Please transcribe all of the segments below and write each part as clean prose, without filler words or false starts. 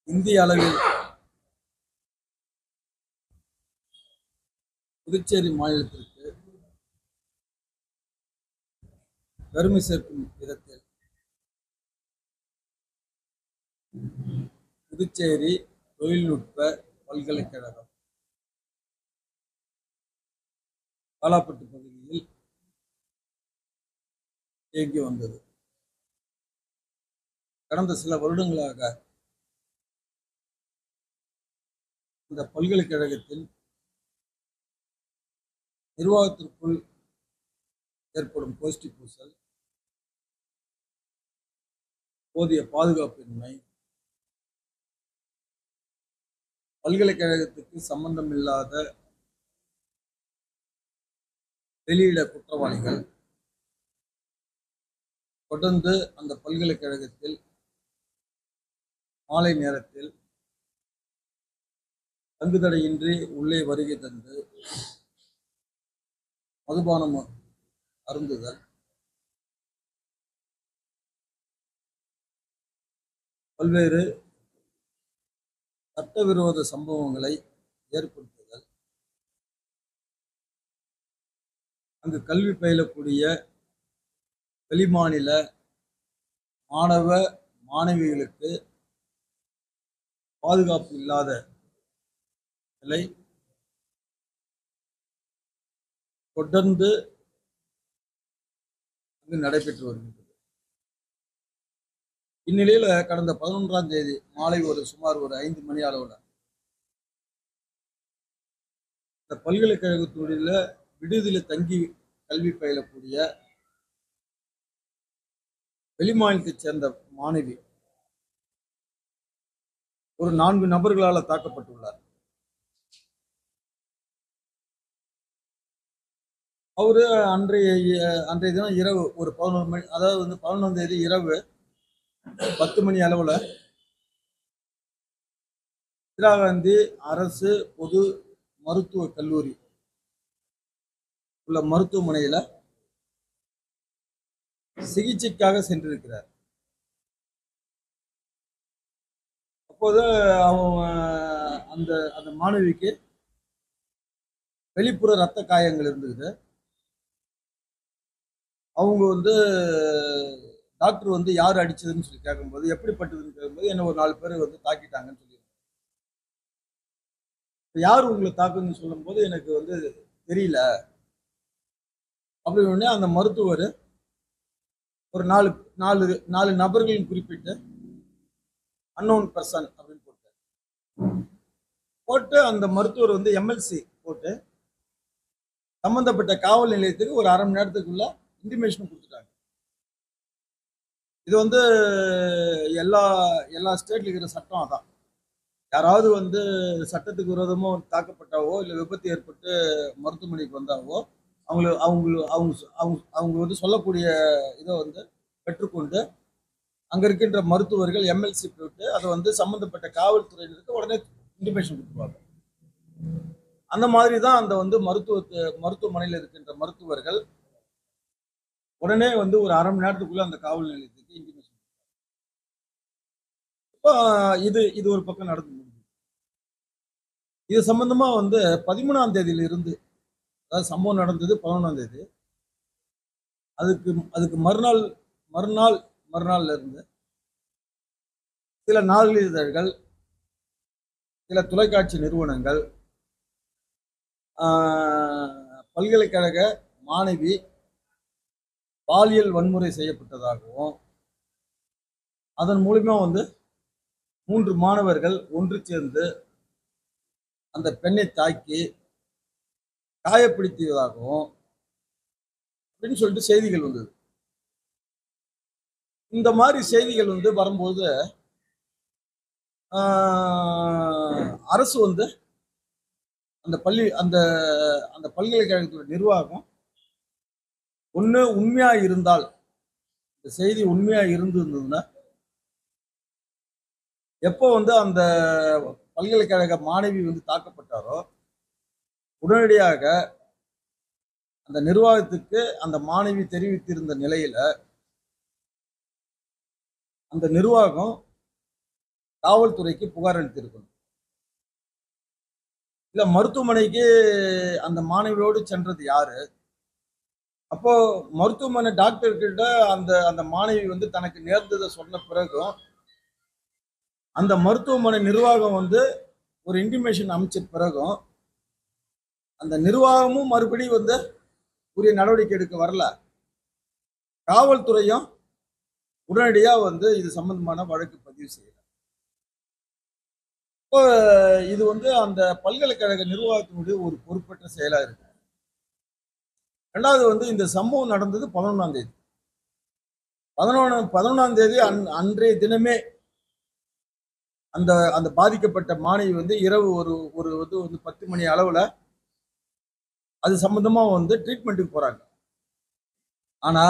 இந்திய அளவில் புதுச்சேரி மாநிலத்திற்கு பெருமை சேர்க்கும் விதத்தில் புதுச்சேரி தொழில்நுட்ப பல்கலைக்கழகம் காலாப்பட்டு பகுதியில் இயங்கி வந்தது. கடந்த சில வருடங்களாக இந்த பல்கலைக்கழகத்தின் நிர்வாகத்திற்குள் ஏற்படும் கோஷ்டி பூசல், போதிய பாதுகாப்பின்மை, பல்கலைக்கழகத்துக்கு சம்பந்தமில்லாத வெளியிட குற்றவாளிகள் தொடர்ந்து அந்த பல்கலைக்கழகத்தில் மாலை நேரத்தில் தங்குதடையின்றி உள்ளே வருகை தந்து மதுபானம் அருந்துதல், பல்வேறு சட்டவிரோத சம்பவங்களை ஏற்படுத்துதல், அங்கு கல்வி பயிலக்கூடிய வெளிமாநில மாணவ மாணவிகளுக்கு பாதுகாப்பு இல்லாத நிலை தொடர்ந்து அங்கு நடைபெற்று வருகின்றது. இந்நிலையில கடந்த 11ஆம் தேதி மாலை சுமார் 5 மணி அளவில் இந்த பல்கலைக்கழகத்துடைய விடுதியில் தங்கி கல்வி பயிலக்கூடிய வெளிமாநிலத்தைச் சேர்ந்த மாணவி 4 நபர்களால் தாக்கப்பட்டுள்ளார். அவரு அன்றைய தினம் இரவு 11 மணி, அதாவது 11ஆம் தேதி இரவு 10 மணி அளவில் இந்திரா காந்தி அரசு பொது மருத்துவக் கல்லூரி உள்ள மருத்துவமனையில் சிகிச்சைக்காக சென்றிருக்கிறார். அப்போது அந்த அந்த மாணவிக்கு வெளிப்புற இரத்த காயங்கள் இருந்தது. அவங்க டாக்டர் யார் அடிச்சதுன்னு சொல்லி கேட்கும்போது, எப்படிப்பட்டதுன்னு கேட்கும்போது, என்ன ஒரு 4 பேர் தாக்கிட்டாங்கன்னு சொல்லி, யார் உங்களை தாக்குன்னு சொல்லும்போது எனக்கு தெரியல அப்படின்னு அந்த மருத்துவர் ஒரு 4 நபர்களின் குறிப்பிட்டு அன்னோன் பர்சன் அப்படின்னு போட்டு அந்த மருத்துவர் எம்எல்சி போட்டு சம்பந்தப்பட்ட காவல் நிலையத்துக்கு ஒரு 1/2 மணி நேரத்துக்குள்ள இன்டிமேஷன் கொடுத்துட்டாங்க. இது எல்லா ஸ்டேட்ல இருக்கிற சட்டம் அதான். யாராவது சட்டத்துக்கு விரோதமோ தாக்கப்பட்டாவோ இல்லை விபத்து ஏற்பட்டு மருத்துவமனைக்கு வந்தாவோ அவங்க சொல்லக்கூடிய இதை பெற்றுக்கொண்டு அங்க இருக்கின்ற மருத்துவர்கள் எம்எல்சி போட்டு அதை சம்பந்தப்பட்ட காவல்துறையினருக்கு உடனே இன்டிமேஷன் கொடுத்துருவாங்க. அந்த மாதிரி தான் அந்த மருத்துவமனையில் இருக்கின்ற மருத்துவர்கள் உடனே ஒரு 1/2 மணி நேரத்துக்குள்ள அந்த காவல் நிலையத்துக்கு இன்டிமேஷன். இப்போ இது ஒரு பக்கம் நடந்து முடியுது. இது சம்பந்தமா 13ஆம் தேதியில இருந்து, அதாவது சம்பவம் நடந்தது 11ஆம் தேதி, அதுக்கு மறுநாள்ல இருந்து சில நாளிதழ்கள், சில தொலைக்காட்சி நிறுவனங்கள் பல்கலைக்கழக மாணவி பாலியல் வன்முறை செய்யப்பட்டதாகவும், அதன் மூலமா 3 மாணவர்கள் ஒன்று சேர்ந்து அந்த பெண்ணை தாக்கி காயப்படுத்தியதாகவும் அப்படின்னு சொல்லிட்டு செய்திகள் வந்தது. இந்த மாதிரி செய்திகள் வரும்போது அரசு அந்த பல்கலைக்கழகத்துடைய நிர்வாகம் ஒண்ணு உண்மையா இருந்தால், இந்த செய்தி உண்மையா இருந்ததுன்னா, எப்போ அந்த பல்கலைக்கழக மாணவி தாக்கப்பட்டாரோ உடனடியாக அந்த நிர்வாகத்துக்கு அந்த மாணவி தெரிவித்திருந்த நிலையில அந்த நிர்வாகம் காவல்துறைக்கு புகார் அளித்திருக்கணும். இல்ல மருத்துவமனைக்கு அந்த மாணவியோடு சென்றது யாரு? அப்போ மருத்துவமனை டாக்டர் கிட்ட அந்த அந்த மாணவி வந்து தனக்கு நேர்ந்ததை சொன்ன பிறகும் அந்த மருத்துவமனை நிர்வாகம் வந்து ஒரு இன்டிமேஷன் அமைச்ச பிறகும் அந்த நிர்வாகமும் மறுபடியும் வந்து உரிய நடவடிக்கை எடுக்க வரல. காவல்துறையும் உடனடியா வந்து இது சம்பந்தமான வழக்கு பதிவு செய்யல. இப்போ இது வந்து அந்த பல்கலைக்கழக நிர்வாகத்தினுடைய ஒரு பொறுப்பற்ற செயலா இருக்கு. ரெண்டாவது வந்து இந்த சம்பவம் நடந்தது 11ஆம் தேதி. 11ஆம் தேதி அன்றைய தினமே அந்த அந்த பாதிக்கப்பட்ட மாணவி வந்து இரவு ஒரு ஒரு வந்து 10 மணி அளவுல அது சம்பந்தமா வந்து ட்ரீட்மெண்ட்டுக்கு போறாங்க. ஆனா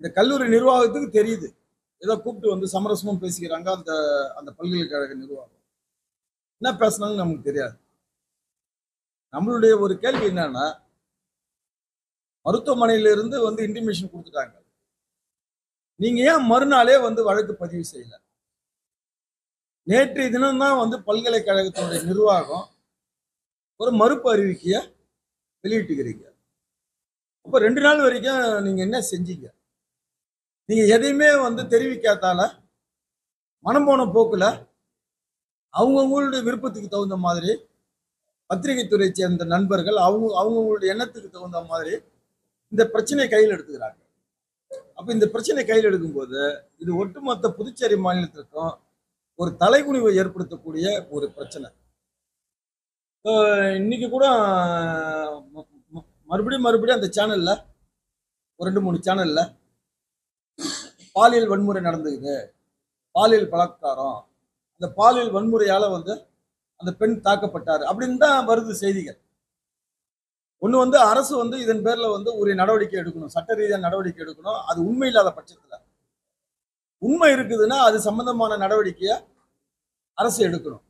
இந்த கல்லூரி நிர்வாகத்துக்கு தெரியுது, ஏதோ கூப்பிட்டு வந்து சமரசமும் பேசிக்கிறாங்க. அந்த அந்த பல்கலைக்கழக நிர்வாகம் என்ன பேசினாலும் நமக்கு தெரியாது. நம்மளுடைய ஒரு கேள்வி என்னன்னா, மருத்துவமனையிலிருந்து வந்து இன்டிமேஷன் கொடுத்துட்டாங்க, நீங்க ஏன் மறுநாளே வந்து வழக்கு பதிவு செய்யல? நேற்றைய தினம்தான் வந்து பல்கலைக்கழகத்தினுடைய நிர்வாகம் ஒரு மறுப்பு அறிவிக்கைய வெளியிட்டுக்கிறீங்க. அப்ப 2 நாள் வரைக்கும் நீங்க என்ன செஞ்சீங்க? நீங்க எதையுமே வந்து தெரிவிக்காதால மனம் போன போக்குல அவங்கவுங்களுடைய விருப்பத்துக்கு தகுந்த மாதிரி பத்திரிகை துறை சேர்ந்த நண்பர்கள் அவங்கவுங்களுடைய எண்ணத்துக்கு தகுந்த மாதிரி இந்த பிரச்சனையை கையில் எடுத்துக்கிறாங்க. அப்ப இந்த பிரச்சனை கையில் எடுக்கும்போது இது ஒட்டுமொத்த புதுச்சேரி மாநிலத்திற்கும் ஒரு தலைகுனிவை ஏற்படுத்தக்கூடிய ஒரு பிரச்சனை. இன்னைக்கு கூட மறுபடியும் அந்த சேனல்ல ஒரு 2-3 சேனல்ல பாலியல் வன்முறை நடந்துக்குது, பாலியல் பலாத்காரம், அந்த பாலியல் வன்முறையால வந்து அந்த பெண் தாக்கப்பட்டாரு அப்படின்னு தான் வருது செய்திகள். ஒண்ணு வந்து அரசு வந்து இதன் பேர்ல வந்து ஒரு நடவடிக்கை எடுக்கணும், சட்ட ரீதியான நடவடிக்கை எடுக்கணும். அது உண்மை இல்லாத பட்சத்துல, உண்மை இருக்குதுன்னா அது சம்பந்தமான நடவடிக்கையை அரசு எடுக்கணும்.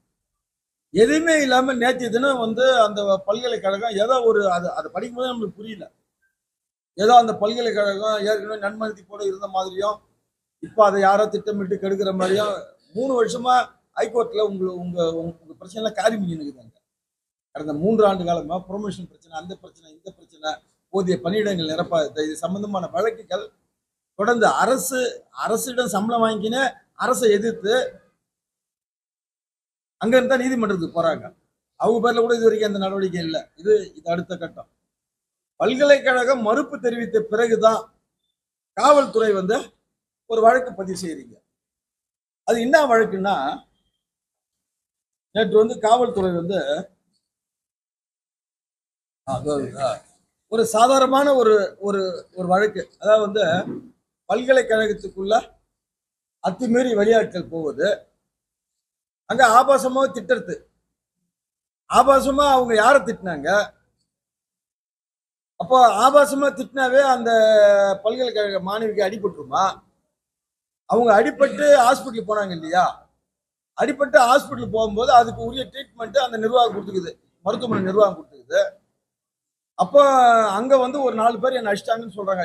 எதுவுமே இல்லாம நேற்று தினம் வந்து அந்த பல்கலைக்கழகம் ஏதோ ஒரு அதை படிக்கும்போது நம்மளுக்கு புரியல, ஏதோ அந்த பல்கலைக்கழகம் ஏற்கனவே நன்மதிப்பு கூட இருந்த மாதிரியும் இப்ப அதை யாரோ திட்டமிட்டு கெடுக்கிற மாதிரியும் 3 வருஷமா ஹைகோர்ட்ல உங்க பிரச்சனை எல்லாம் காரி மிஞ்சினுக்குதாங்க. கடந்த 3 ஆண்டு காலமா ப்ரொமோஷன் பிரச்சனை, அந்த பிரச்சனை, இந்த பிரச்சனை, போதிய பணியிடங்கள் நிரப்பாத இது சம்பந்தமான வழக்குகள் தொடர்ந்து அரசிடம் சம்பளம் வாங்கின அரசை எதிர்த்து அங்க இருந்தா நீதிமன்றத்துக்கு போறாங்க. அவங்க பேர்ல கூட இது வரைக்கும் அந்த நடவடிக்கை இல்லை. இது அடுத்த கட்டம். பல்கலைக்கழகம் மறுப்பு தெரிவித்த பிறகுதான் காவல்துறை வந்து ஒரு வழக்கு பதிவு செய்யறீங்க. அது என்ன வழக்குன்னா, நேற்று வந்து காவல்துறை வந்து ஒரு சாதாரணமான ஒரு ஒரு ஒரு வழக்கு, அதாவது வந்து பல்கலைக்கழகத்துக்குள்ள அத்துமீறி வெளியாட்கள் போவது, அங்க ஆபாசமா திட்டுறது. ஆபாசமா அவங்க யாரை திட்டினாங்க? அப்போ ஆபாசமா திட்டினாவே அந்த பல்கலைக்கழக மாணவிக்கு அடிபட்டுருமா? அவங்க அடிபட்டு ஹாஸ்பிட்டல் போனாங்க இல்லையா? அடிபட்டு ஹாஸ்பிட்டல் போகும்போது அதுக்கு உரிய ட்ரீட்மெண்ட் அந்த நிர்வாகம் கொடுத்துக்குது, மருத்துவமனை நிர்வாகம் கொடுத்துக்குது. அப்போ அங்க வந்து ஒரு 4 பேர் என்ன அடிச்சிட்டாங்கன்னு சொல்றாங்க.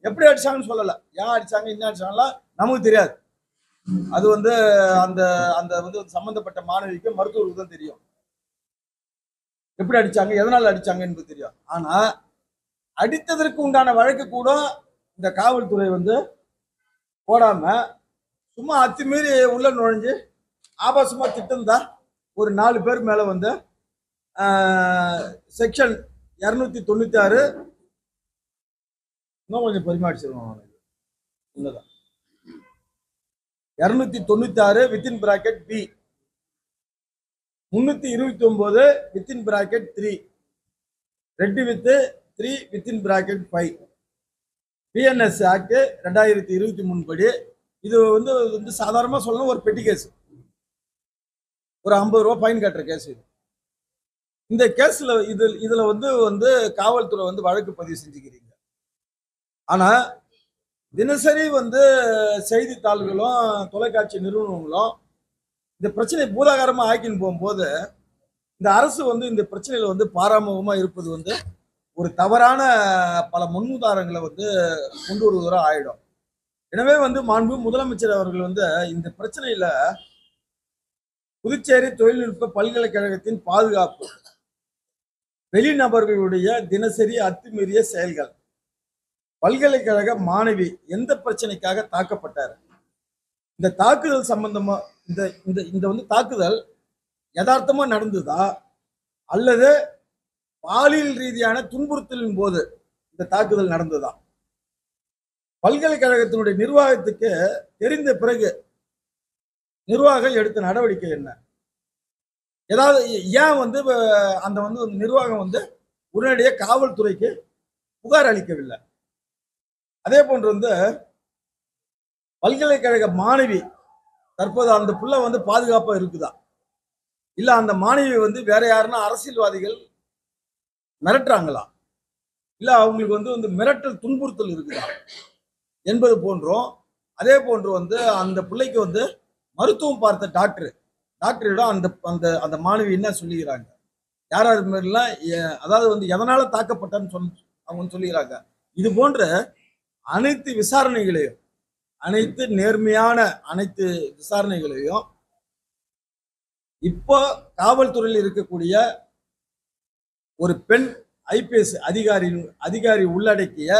எப்படி அடிச்சாங்கன்னு சொல்லல, ஏன் அடிச்சாங்க என்ன அடிச்சாங்களா நமக்கு தெரியாது. அது வந்து அந்த அந்த வந்து சம்பந்தப்பட்ட மாணவிக்கு மருத்துவருக்கு தான் தெரியும் எப்படி அடிச்சாங்க, எதனால அடிச்சாங்க என்பது தெரியும். ஆனா அடித்ததற்கு உண்டான வழக்கு கூட இந்த காவல்துறை வந்து போடாம சும்மா அத்துமீறி உள்ள நுழைஞ்சு ஆபாசமா திட்டம்தான் ஒரு 4 பேர் மேல வந்து செக்ஷன் 296 இன்னும் கொஞ்சம் பரிமாறிச்சிருவோம். 296 within bracket B, 329 within bracket 3, read with 3 within bracket 5 BNS act 2023 படி இது வந்து சாதாரணமா சொல்லணும் ஒரு பெட்டி கேஸ், ஒரு 50 ரூபாய் ஃபைன் கட்டுற கேஸ். இது இந்த கேஸ்ல இதுல வந்து காவல்துறை வந்து வழக்கு பதிவு செஞ்சுக்கிறீங்க. ஆனா தினசரி வந்து செய்தித்தாள்களும் தொலைக்காட்சி நிறுவனங்களும் இந்த பிரச்சனை பூதாகாரமா ஆக்கின்னு போகும்போது இந்த அரசு வந்து இந்த பிரச்சனையில வந்து பாராமுகமா இருப்பது வந்து ஒரு தவறான பல முன்னுதாரணங்களை வந்து கொண்டு வருவதாக ஆயிடும். எனவே வந்து மாண்பு முதலமைச்சர் அவர்கள் வந்து இந்த பிரச்சனையில புதுச்சேரி தொழில்நுட்ப பல்கலைக்கழகத்தின் பாதுகாப்பு, வெளிநபர்களுடைய தினசரி அத்துமீறிய செயல்கள். பல்கலைக்கழக மாணவி எந்த பிரச்சனைக்காக தாக்கப்பட்டார்? இந்த தாக்குதல் சம்பந்தமா இந்த இந்த இந்த வந்து தாக்குதல் யதார்த்தமா நடந்ததா அல்லது பாலியல் ரீதியான துன்புறுத்தலின் போது இந்த தாக்குதல் நடந்ததா? பல்கலைக்கழகத்தினுடைய நிர்வாகத்துக்கு தெரிந்த பிறகு நிர்வாகம் எடுத்த நடவடிக்கை என்ன? ஏதாவது ஏன் வந்து அந்த நிர்வாகம் உடனடியாக காவல்துறைக்கு புகார் அளிக்கவில்லை? அதே போன்று பல்கலைக்கழக மாணவி தற்போது அந்த புள்ள பாதுகாப்பா இருக்குதா, இல்ல அந்த மாணவி வேற யாருன்னா அரசியல்வாதிகள் மிரட்டுறாங்களா, இல்ல அவங்களுக்கு மிரட்டல் துன்புறுத்தல் இருக்குதா என்பது போன்றும், அதே போன்று அந்த பிள்ளைக்கு மருத்துவம் பார்த்த டாக்டரிடம் அந்த அந்த அந்த மாணவி என்ன சொல்லிக்கிறாங்க, யார் அது மாதிரிலாம், அதாவது எதனால தாக்கப்பட்டான்னு அவங்க சொல்லிக்கிறாங்க. இது போன்ற அனைத்து விசாரணைகளையும், அனைத்து நேர்மையான அனைத்து விசாரணைகளையும் இப்போ காவல்துறையில் இருக்கக்கூடிய ஒரு பெண் ஐபிஎஸ் அதிகாரி உள்ளடக்கிய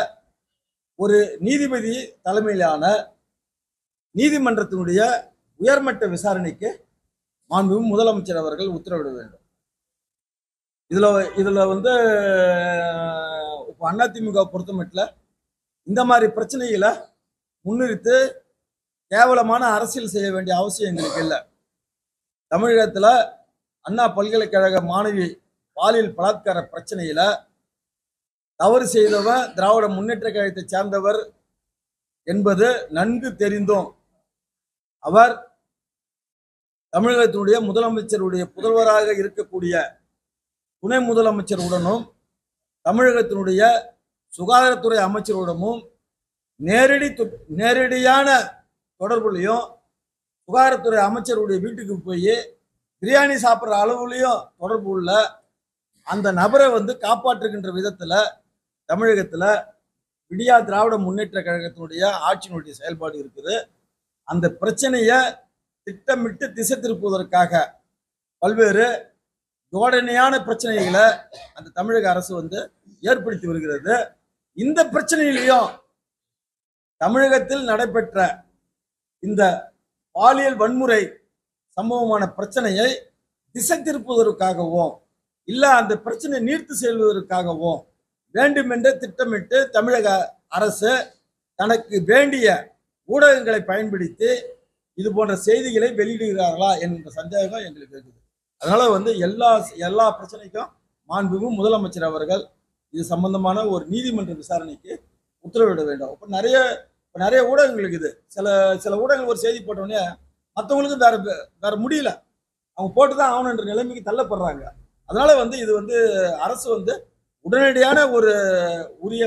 ஒரு நீதிபதி தலைமையிலான நீதிமன்றத்தினுடைய உயர்மட்ட விசாரணைக்கு மாண்புமிகு முதலமைச்சர் அவர்கள் உத்தரவிட வேண்டும். இதுல இப்போ அதிமுக பொறுத்தமட்டில் இந்த மாதிரி பிரச்சனைகளை முன்னிறுத்து கேவலமான அரசியல் செய்ய வேண்டிய அவசியம் எங்களுக்கு இல்லை. தமிழகத்தில் அண்ணா பல்கலைக்கழக மாணவி பாலியல் பலாத்கார பிரச்சனையில தவறு செய்தவன் திராவிட முன்னேற்ற கழகத்தை சேர்ந்தவர் என்பது நன்கு தெரிந்தும் அவர் தமிழகத்தினுடைய முதலமைச்சருடைய புதல்வராக இருக்கக்கூடிய துணை முதலமைச்சருடனும் தமிழகத்தினுடைய சுகாதாரத்துறை அமைச்சருடனும் நேரடியான தொடர்புலையும், சுகாதாரத்துறை அமைச்சருடைய வீட்டுக்கு போய் பிரியாணி சாப்பிட்ற அளவுலையும் தொடர்பு உள்ள அந்த நபரை காப்பாற்றுகின்ற விதத்துல தமிழகத்துல விடியா திராவிட முன்னேற்ற கழகத்தினுடைய ஆட்சியினுடைய செயல்பாடு இருக்குது. அந்த பிரச்சனையை திட்டமிட்டு திசை திருப்புவதற்காக பல்வேறு ஜோடனையான பிரச்சனைகளை அந்த தமிழக அரசு ஏற்படுத்தி வருகிறது. இந்த பிரச்சனையிலையும் தமிழகத்தில் நடைபெற்ற இந்த பாலியல் வன்முறை சம்பவமான பிரச்சனையை திசை திருப்புவதற்காகவும் இல்ல அந்த பிரச்சனை நீர்த்து செல்வதற்காகவும் வேண்டுமென்றே திட்டமிட்டு தமிழக அரசு தனக்கு வேண்டிய ஊடகங்களை பயன்படுத்தி இது போன்ற செய்திகளை வெளியிடுகிறார்களா என்கிற சந்தேகம் எங்களுக்கு இருக்குது. அதனால எல்லா பிரச்சனைக்கும் மாண்புமிகு முதலமைச்சர் அவர்கள் இது சம்பந்தமான ஒரு நீதிமன்ற விசாரணைக்கு உத்தரவிட வேண்டும். இப்போ நிறைய ஊடகங்கள் இருக்குது. சில ஊடகங்கள் ஒரு செய்தி போட்டோடனே மற்றவங்களுக்கு வேற முடியல, அவங்க போட்டுதான் ஆகணுன்ற நிலைமைக்கு தள்ளப்படுறாங்க. அதனால இது அரசு உடனடியான ஒரு உரிய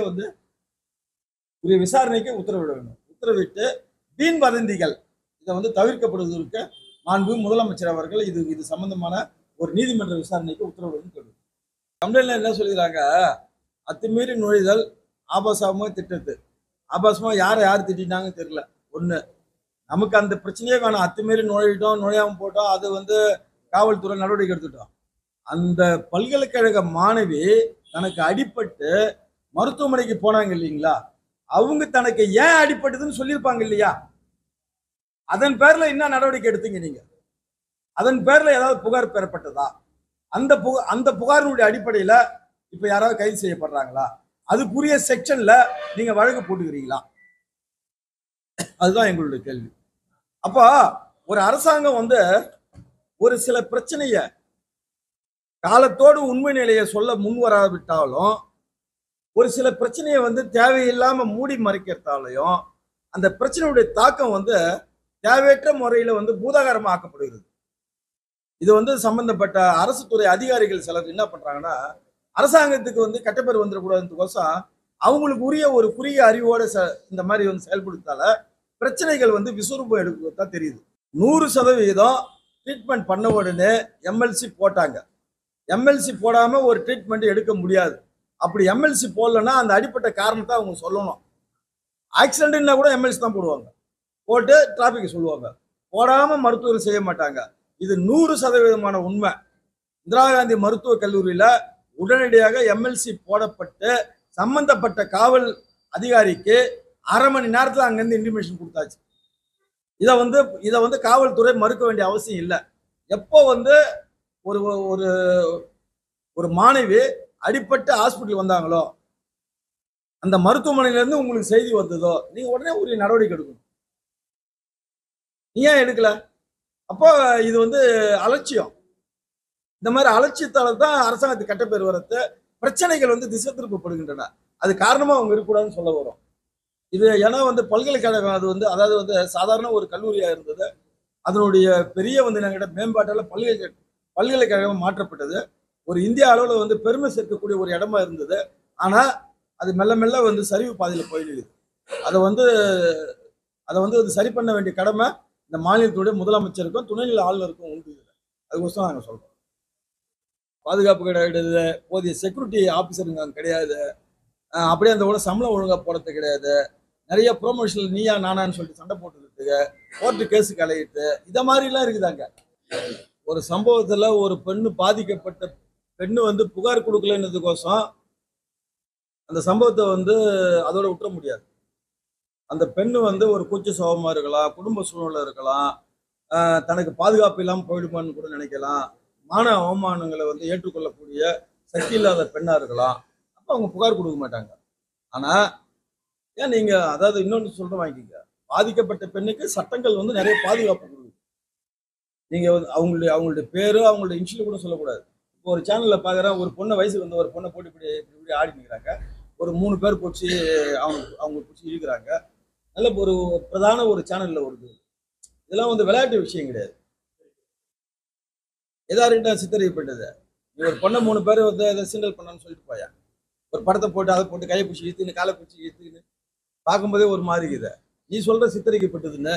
விசாரணைக்கு உத்தரவிட வேண்டும். உத்தரவிட்டு வீண் வதந்திகள் இதை தவிர்க்கப்படுவதற்கு மாண்பு முதலமைச்சர் அவர்கள் இது சம்பந்தமான ஒரு நீதிமன்ற விசாரணைக்கு உத்தரவிடணும் சொல்லுங்க. கம்ப்ளைண்ட்ல என்ன சொல்லிடுறாங்க, அத்துமீறி நுழைதல் ஆபாசமா திட்டத்து. ஆபாசமா யார் திட்டாங்கன்னு தெரியல. ஒண்ணு, நமக்கு அந்த பிரச்சனையே வேணாம். அத்துமீறி நுழையிட்டோம், நுழையாம போட்டோம், அது காவல்துறை நடவடிக்கை எடுத்துட்டோம். அந்த பல்கலைக்கழக மாணவி தனக்கு அடிபட்டு மருத்துவமனைக்கு போனாங்க இல்லைங்களா, அவங்க தனக்கு ஏன் அடிபட்டதுன்னு சொல்லியிருப்பாங்க இல்லையா, அதன் பேர்ல என்ன நடவடிக்கை எடுத்தீங்க நீங்க? அதன் பேர்ல ஏதாவது புகார் பெறப்பட்டதா? அந்த புகாரினுடைய அடிப்படையில இப்ப யாராவது கைது செய்யப்படுறாங்களா? அதுக்குரிய செக்ஷன்ல நீங்க வழக்கு போட்டுக்கிறீங்களா? அதுதான் எங்களுடைய கேள்வி. அப்போ ஒரு அரசாங்கம் ஒரு சில பிரச்சனைய காலத்தோடு உண்மை நிலையை சொல்ல முன் வராவிட்டாலும், ஒரு சில பிரச்சனையை தேவையில்லாம மூடி மறைக்கிறதாலையும் அந்த பிரச்சனையுடைய தாக்கம் தேவையற்ற முறையில பூதாகரமா ஆக்கப்படுகிறது. இது சம்பந்தப்பட்ட அரசு துறை அதிகாரிகள் சிலர் என்ன பண்றாங்கன்னா, அரசாங்கத்துக்கு கட்டப்பேர் வந்துடக்கூடாதுக்கோசம் அவங்களுக்கு உரிய ஒரு குறுகிய அறிவோட இந்த மாதிரி செயல்படுத்தால பிரச்சனைகள் விஸ்வரூபம் எடுக்கதான் தெரியுது. 100% ட்ரீட்மெண்ட் பண்ண உடனே எம்எல்சி போட்டாங்க. எம்எல்சி போடாம ஒரு ட்ரீட்மெண்ட் எடுக்க முடியாது. அப்படி எம்எல்சி போடலன்னா அந்த அடிப்பட்ட காரணத்தை அவங்க சொல்லணும். ஆக்சிடென்ட்னா கூட எம்எல்சி தான் போடுவாங்க, போட்டு டிராபிக் சொல்லுவாங்க. போடாம மருத்துவர்கள் செய்ய மாட்டாங்க. இது 100% உண்மை. இந்திரா காந்தி மருத்துவக் கல்லூரியில உடனடியாக எம்எல்சி போடப்பட்டு சம்பந்தப்பட்ட காவல் அதிகாரிக்கு அரை மணி நேரத்தில் அங்கிருந்து இன்டிமேஷன் கொடுத்தாச்சு. இதை வந்து காவல்துறை மறுக்க வேண்டிய அவசியம் இல்லை. எப்போ வந்து ஒரு ஒரு ஒரு மாணவி அடிபட்டு ஹாஸ்பிட்டல் வந்தாங்களோ, அந்த மருத்துவமனையிலேருந்து உங்களுக்கு செய்தி வந்ததோ, நீங்க உடனே உரிய நடவடிக்கை எடுக்கணும். நீ ஏன் எடுக்கல? அப்போ இது வந்து அலட்சியம். இந்த மாதிரி அலட்சியத்தால தான் அரசாங்கத்துக்கு கெட்ட பேர் வரது, பிரச்சனைகள் வந்து திசை திருப்பப்படுகின்றன. அது காரணமா அவங்க இருக்கக்கூடாதுன்னு சொல்ல வரும். இது ஏன்னா வந்து பல்கலைக்கழகம் அது வந்து அதாவது வந்து சாதாரண ஒரு கல்லூரியா இருந்தது. அதனுடைய பெரிய வந்து நாங்கள் மேம்பாட்டால் பல்கலைக்கழகம் மாற்றப்பட்டது. ஒரு இந்திய அளவில் வந்து பெருமை சேர்க்கக்கூடிய ஒரு இடமா இருந்தது. ஆனா அது மெல்ல மெல்ல வந்து சரிவு பாதையில் போயிடுது. அதை வந்து சரி பண்ண வேண்டிய கடமை இந்த மாநிலத்தினுடைய முதலமைச்சருக்கும் துணைநிலை ஆளுநருக்கும் உண்டு. அதுக்கோசம் நாங்கள் சொல்றோம். பாதுகாப்பு கிடையாது, போதிய செக்யூரிட்டி ஆஃபீஸருங்க அங்கே கிடையாது, அப்படியே அந்த கூட சம்பளம் ஒழுங்காக போடுறது கிடையாது, நிறைய ப்ரொமோஷனல் நீயா நானான்னு சொல்லிட்டு சண்டை போட்டுக்கிறதுக்கு கோர்ட்டு கேஸுக்கு அலையிட்டு இதை மாதிரிலாம் இருக்குதாங்க. ஒரு சம்பவத்தில் ஒரு பாதிக்கப்பட்ட பெண்ணு வந்து புகார் கொடுக்கலன்னதுக்கோசம் அந்த சம்பவத்தை வந்து அதோட விட்டுற முடியாது. அந்த பெண்ணு வந்து ஒரு கூச்ச சுபாவமாக இருக்கலாம், குடும்ப சூழ்நிலை இருக்கலாம், தனக்கு பாதுகாப்பு இல்லாமல் போயிடுமான்னு கூட நினைக்கலாம், மான அவமானங்களை வந்து ஏற்றுக்கொள்ளக்கூடிய சக்தி இல்லாத பெண்ணா இருக்கலாம். அப்போ அவங்க புகார் கொடுக்க மாட்டாங்க. ஆனா ஏன் நீங்க அதாவது இன்னொன்று சொல்ற வாங்கிக்க, பாதிக்கப்பட்ட பெண்ணுக்கு சட்டங்கள் வந்து நிறைய பாதுகாப்பு கொடுக்குது. நீங்க அவங்களுடைய பேரு அவங்களுடைய இன்ஷியல் கூட சொல்லக்கூடாது. இப்போ ஒரு சேனல்ல பாக்குறேன், ஒரு பொண்ணை வயசுக்கு வந்து ஒரு பொண்ணை போட்டு இப்படி ஆடி நிற்கிறாங்க, ஒரு 3 பேர் போச்சு அவங்க பிடிச்சி இருக்கிறாங்க. நல்ல ஒரு பிரதான ஒரு சேனல்ல வருது. இதெல்லாம் வந்து விளையாட்டு விஷயம் கிடையாது. எதாருக்கிட்ட சித்தரிக்கப்பட்டது. நீ ஒரு பொண்ணை 3 பேர் வந்து அதை சிண்டல் பண்ணான்னு சொல்லிட்டு போயா, ஒரு படத்தை போட்டு அதை போட்டு கையை பிடிச்சி இழுத்துன்னு காலை பிடிச்சி இழுத்துன்னு பார்க்கும்போதே ஒரு மாதிரி இருக்குது. நீ சொல்ற சித்தரிக்கப்பட்டதுன்னு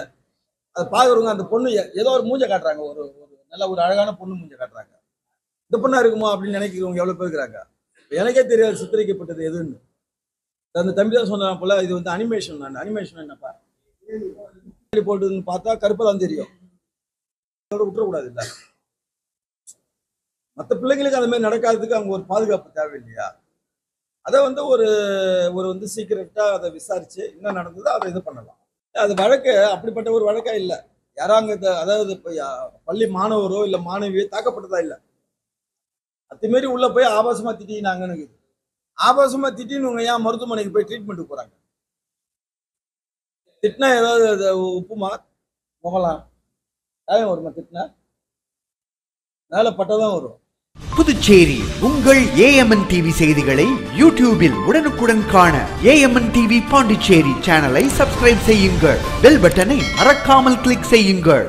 அதை பார்க்குறவங்க அந்த பொண்ணு ஏதோ ஒரு மூஞ்சை காட்டுறாங்க, ஒரு நல்ல ஒரு அழகான பொண்ணு மூஞ்சை காட்டுறாங்க. இந்த பொண்ணா இருக்குமோ அப்படின்னு நினைக்கிறவங்க எவ்வளவு பேர் இருக்கிறாங்க. எனக்கே தெரியாது சித்தரிக்கப்பட்டது எதுன்னு. அந்த தம்பி தான் சொன்ன போல இது வந்து அனிமேஷன். அனிமேஷன் என்னப்பா போட்டுன்னு பார்த்தா கருப்பா தான் தெரியும். விட்டுறக்கூடாது இல்லை. மற்ற பிள்ளைங்களுக்கு அந்த மாதிரி நடக்காததுக்கு அவங்க ஒரு பாதுகாப்பு தேவை இல்லையா? அதை வந்து ஒரு வந்து சீக்கிரட்டா அதை விசாரிச்சு என்ன நடந்ததோ அதை இது பண்ணலாம். அது வழக்கு அப்படிப்பட்ட ஒரு வழக்கா இல்லை. யாராங்க அதாவது இப்போ பள்ளி மாணவரோ இல்லை மாணவியோ தாக்கப்பட்டதா இல்லை. அத்துமாரி உள்ள போய் ஆபாசமா திட்டினாங்கன்னு ஆபாசமா திட்டின்னு ஏன் மருத்துவமனைக்கு போய் ட்ரீட்மெண்ட்டுக்கு போறாங்க? திட்டினா ஏதாவது உப்புமா முகலாம் ஏன் வருமா? திட்டினா மேல பட்டதான் வரும். புதுச்சேரி உங்கள் AMN டிவி செய்திகளை யூடியூபில் உடனுக்குடன் காண AMN டிவி பாண்டிச்சேரி சேனலை சப்ஸ்கிரைப் செய்யுங்கள். பெல் பட்டனை மறக்காமல் கிளிக் செய்யுங்கள்.